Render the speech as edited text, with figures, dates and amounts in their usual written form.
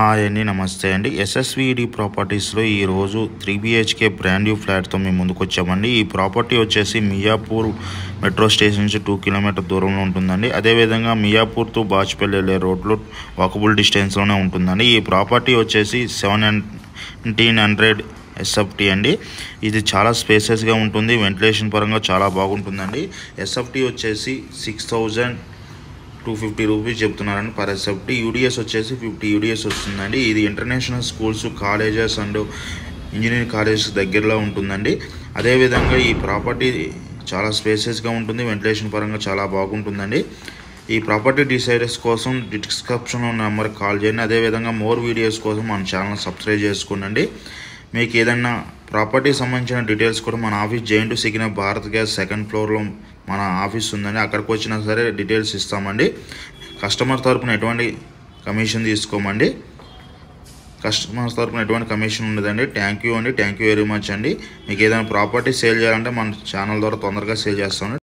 Hi అండి, నమస్తే అండి. ఎస్ఎస్విడి ప్రాపర్టీస్లో ఈరోజు 3 BHK బ్రాండ్ న్యూ ఫ్లాట్తో మేము ముందుకు వచ్చామండి. ఈ ప్రాపర్టీ వచ్చేసి మియాపూర్ మెట్రో స్టేషన్ నుంచి 2 కిలోమీటర్ దూరంలో ఉంటుందండి. అదేవిధంగా మియాపూర్ టు బాచ్పల్లి వెళ్ళే రోడ్లో వాకబుల్ డిస్టెన్స్లోనే ఉంటుందండి. ఈ ప్రాపర్టీ వచ్చేసి 1700 SFT అండి. ఇది చాలా స్పేసెస్గా ఉంటుంది, వెంటిలేషన్ పరంగా చాలా బాగుంటుందండి. SFT వచ్చేసి 6250 రూపీస్ చెప్తున్నారండి పర్ SFT. యూడిఎస్ వచ్చేసి 50 యూడిఎస్ వస్తుందండి. ఇది international schools, colleges and engineering colleges దగ్గరలో ఉంటుందండి. అదేవిధంగా ఈ ప్రాపర్టీ చాలా స్పేసెస్గా ఉంటుంది, వెంటిలేషన్ పరంగా చాలా బాగుంటుందండి. ఈ ప్రాపర్టీ డిసైడర్స్ కోసం డిస్క్రిప్షన్లో నెంబర్కి కాల్ చేయండి. అదేవిధంగా మోర్ వీడియోస్ కోసం మన ఛానల్ సబ్స్క్రైబ్ చేసుకోండి. మీకు ఏదైనా ప్రాపర్టీ సంబంధించిన డీటెయిల్స్ కూడా మన ఆఫీస్ జేఎన్2 సిగ్నల్ భారత్ గ్యాస్ సెకండ్ ఫ్లోర్లో మన ఆఫీస్ ఉందండి. అక్కడికి వచ్చినా సరే డీటెయిల్స్ ఇస్తామండి. కస్టమర్ తరపున ఎటువంటి కమిషన్ తీసుకోమండి. కస్టమర్ తరపున ఎటువంటి కమిషన్ ఉండదండి. థ్యాంక్ యూ అండి, థ్యాంక్ యూ వెరీ మచ్ అండి. మీకు ఏదైనా ప్రాపర్టీ సేల్ చేయాలంటే మన ఛానల్ ద్వారా తొందరగా సేల్ చేస్తామండి.